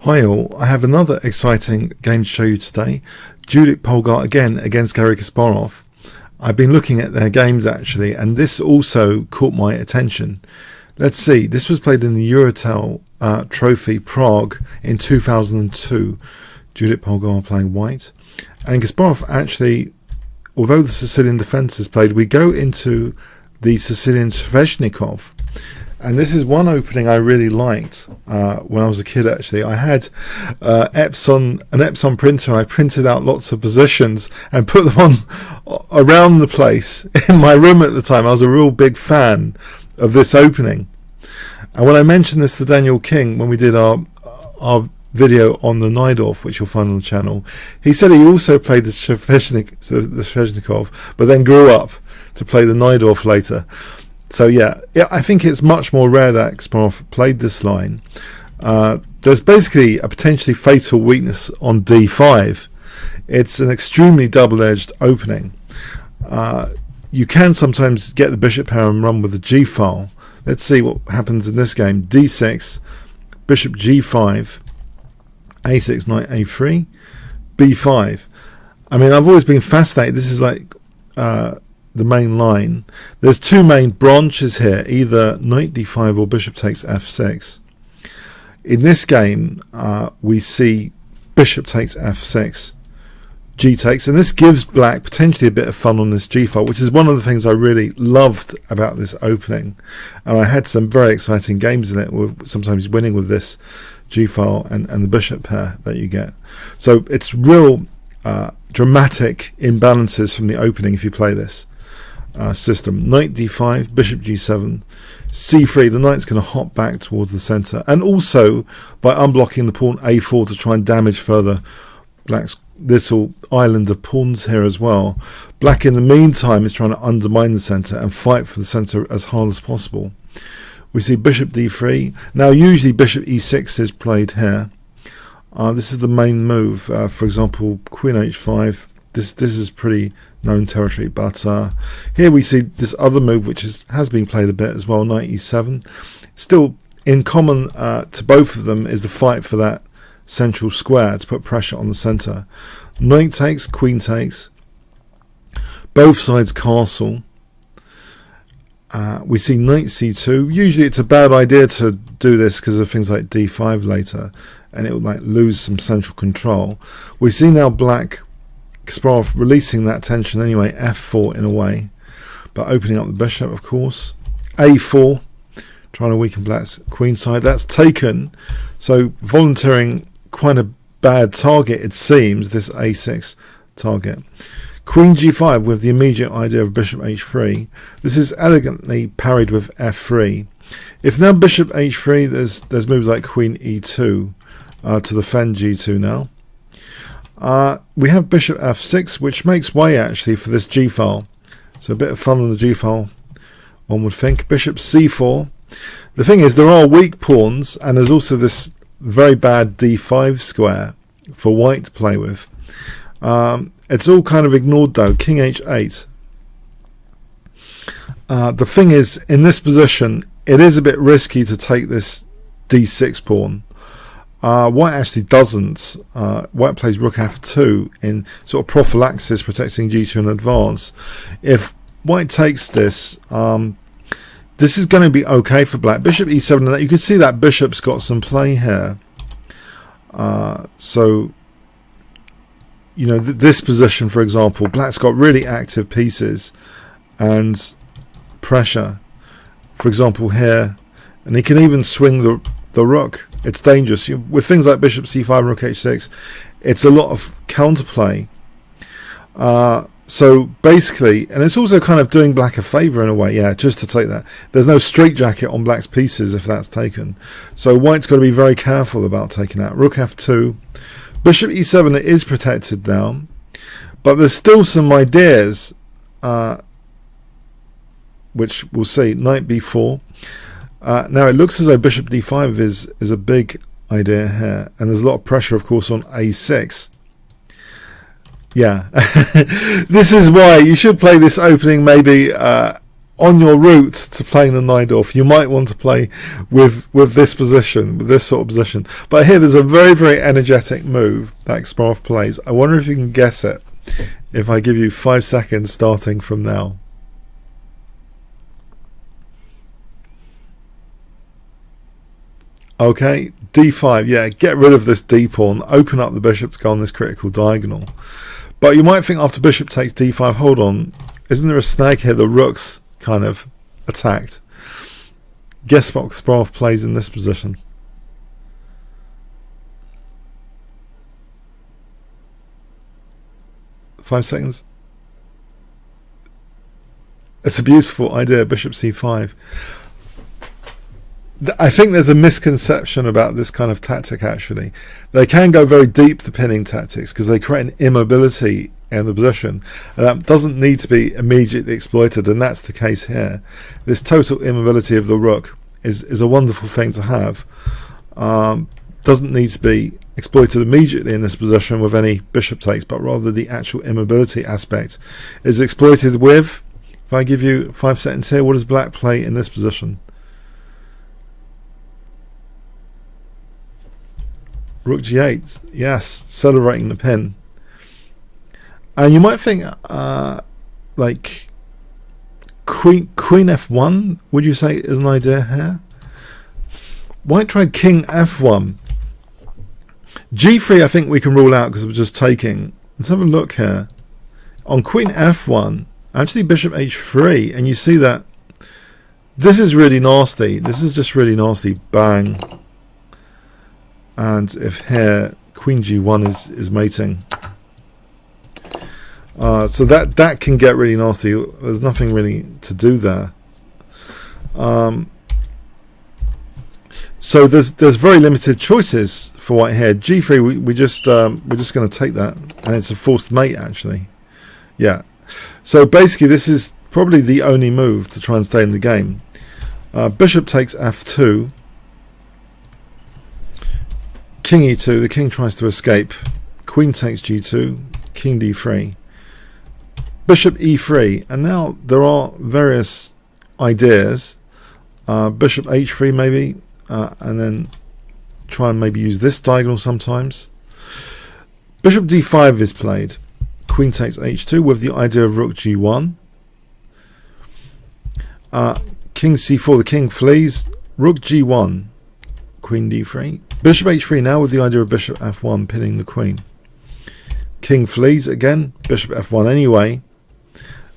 Hi all, I have another exciting game to show you today. Judit Polgar again against Garry Kasparov. I've been looking at their games actually, and this also caught my attention. Let's see, this was played in the Eurotel Trophy Prague in 2002. Judit Polgar playing white. And Kasparov actually, although the Sicilian defence is played, we go into the Sicilian Sveshnikov. And this is one opening I really liked when I was a kid actually. I had an Epson printer. I printed out lots of positions and put them on around the place in my room at the time. I was a real big fan of this opening. And when I mentioned this to Daniel King when we did our video on the Najdorf, which you'll find on the channel, he said he also played the Sveshnikov, but then grew up to play the Najdorf later. So yeah, I think it's much more rare that Kasparov played this line. There's basically a potentially fatal weakness on d5. It's an extremely double-edged opening. You can sometimes get the bishop pair and run with the g file. Let's see what happens in this game. d6, bishop g5, a6, knight a3, b5. I mean, I've always been fascinated. This is like the main line. There's two main branches here, either knight d5 or bishop takes f6. In this game we see bishop takes f6, g takes, and this gives black potentially a bit of fun on this g file, which is one of the things I really loved about this opening. And I had some very exciting games in it, with sometimes winning with this g file and the bishop pair that you get. So it's real dramatic imbalances from the opening if you play this system. Knight d5, bishop g7, c3. The knight's going to hop back towards the center, and also by unblocking the pawn a4 to try and damage further black's little island of pawns here as well. Black in the meantime is trying to undermine the center and fight for the center as hard as possible. We see bishop d3. Now usually bishop e6 is played here. This is the main move. For example, queen h5. This is pretty known territory, but here we see this other move which has been played a bit as well, knight e7. Still in common to both of them is the fight for that central square to put pressure on the center. Knight takes, queen takes, both sides castle. We see knight c2. Usually it's a bad idea to do this because of things like d5 later, and it would like lose some central control. We see now black, Kasparov releasing that tension anyway, f4 in a way, but opening up the bishop of course. a4, trying to weaken black's queen side. That's taken, so volunteering quite a bad target it seems, this a6 target. Queen g5 with the immediate idea of bishop h3. This is elegantly parried with f3. If now bishop h3, there's moves like queen e2 to defend g2 now. We have bishop f6, which makes way actually for this g file. So a bit of fun on the g file, one would think. Bishop c4. The thing is, there are weak pawns, and there's also this very bad d5 square for white to play with. It's all kind of ignored though. King h8. The thing is, in this position, it is a bit risky to take this d6 pawn. White actually doesn't. White plays rook f2 in sort of prophylaxis, protecting g2 in advance. If white takes this, this is going to be okay for black. Bishop e7, and that you can see that bishop's got some play here. So you know, this position, for example, black's got really active pieces and pressure. For example, here, and he can even swing the rook. It's dangerous. With things like bishop c5 and rook h6, it's a lot of counterplay. So basically, and it's also kind of doing black a favour in a way, yeah, just to take that. There's no straitjacket on black's pieces if that's taken. So white's got to be very careful about taking that. Rook f2. Bishop e7, it is protected now, but there's still some ideas, which we'll see. Knight b4. Now it looks as though bishop d5 is a big idea here, and there's a lot of pressure, of course, on a6. Yeah, this is why you should play this opening maybe on your route to playing the Najdorf, you might want to play with this position, with this sort of position. But here there's a very, very energetic move that Kasparov plays. I wonder if you can guess it if I give you 5 seconds starting from now. Okay, d5, yeah, get rid of this d pawn, open up the bishop to go on this critical diagonal. But you might think after bishop takes d5, hold on, isn't there a snag here? The rook's kind of attacked. Guess what Kasparov plays in this position? Five seconds. It's a beautiful idea, bishop c5. I think there's a misconception about this kind of tactic actually. They can go very deep, the pinning tactics, because they create an immobility in the position, and that doesn't need to be immediately exploited, and that's the case here. This total immobility of the rook is a wonderful thing to have. Doesn't need to be exploited immediately in this position with any bishop takes, but rather the actual immobility aspect is exploited with, if I give you 5 seconds here, what does black play in this position? Rook g8, yes, celebrating the pin. And you might think, like, queen f1, would you say is an idea here? White tried king f1. g3 I think we can rule out because we're just taking. Let's have a look here. On queen f1, actually bishop h3, and you see that this is really nasty. This is just really nasty. Bang. And if here queen g1 is mating, so that can get really nasty. There's nothing really to do there. So there's very limited choices for white here. g3 we're just going to take that, and it's a forced mate actually. Yeah. So basically this is probably the only move to try and stay in the game. Bishop takes f2. King e2, the king tries to escape. Queen takes g2, king d3, bishop e3, and now there are various ideas. Bishop h3 maybe, and then try and maybe use this diagonal sometimes. Bishop d5 is played. Queen takes h2 with the idea of rook g1. King c4, the king flees. Rook g1, queen d3. Bishop h3 now with the idea of bishop f1 pinning the queen. King flees again, bishop f1 anyway,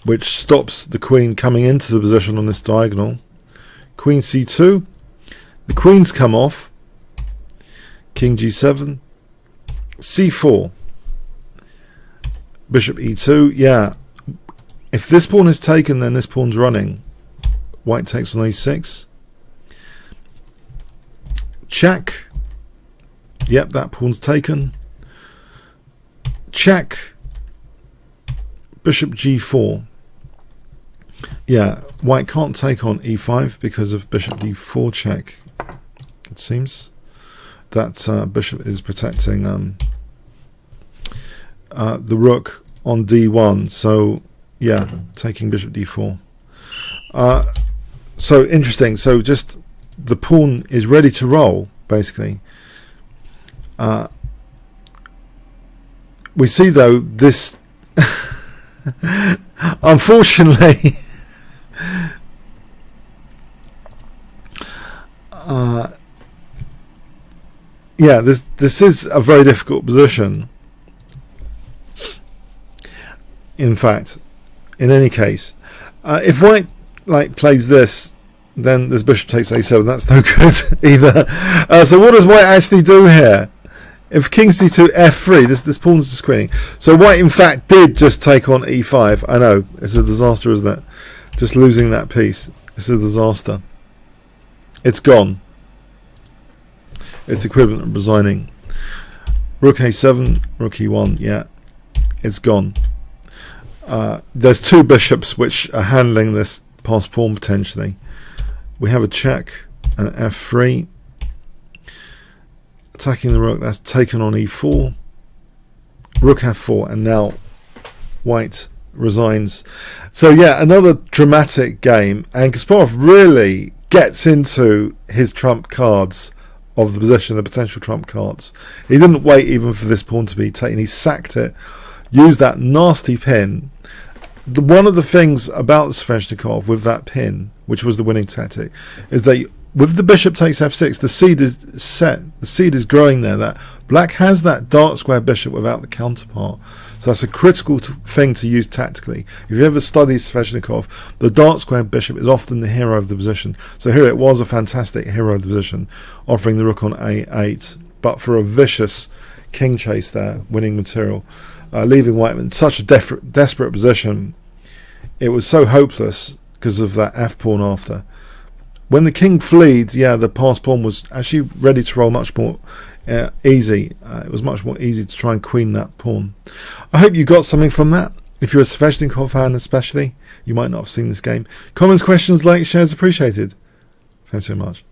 which stops the queen coming into the position on this diagonal. Queen c2, the queens come off. King g7, c4, bishop e2. Yeah, if this pawn is taken, then this pawn's running. White takes on a6. Check. Yep, that pawn's taken. Check. Bishop g4. Yeah, white can't take on e5 because of bishop d4 check. It seems that bishop is protecting the rook on d1. So yeah, taking bishop d4. So interesting. So just the pawn is ready to roll basically. We see though this unfortunately yeah, this is a very difficult position. In fact, in any case, if white like plays this, then this bishop takes a7. That's no good either. So what does white actually do here? If king c2 f3, this pawn's just screening. So white in fact did just take on e5. I know, it's a disaster, isn't it? Just losing that piece. It's a disaster. It's gone. It's the equivalent of resigning. Rook a7, rook e1, yeah, it's gone. There's two bishops which are handling this passed pawn potentially. We have a check and f3. Attacking the rook, that's taken on e4. Rook f4, and now white resigns. So yeah, another dramatic game, and Kasparov really gets into his trump cards of the position, the potential trump cards. He didn't wait even for this pawn to be taken. He sacked it, used that nasty pin. One of the things about Sveshnikov with that pin, which was the winning tactic, is that with the bishop takes f6, the seed is set, the seed is growing there. That black has that dark square bishop without the counterpart. So that's a critical thing to use tactically. If you ever study Sveshnikov, the dark square bishop is often the hero of the position. So here it was a fantastic hero of the position, offering the rook on a8, but for a vicious king chase there, winning material, leaving white in such a desperate position. It was so hopeless because of that f-pawn after. When the king fled, yeah, the passed pawn was actually ready to roll much more easy. It was much more easy to try and queen that pawn. I hope you got something from that. If you're a Sveshnikov fan especially, you might not have seen this game. Comments, questions, likes, shares appreciated. Thanks so much.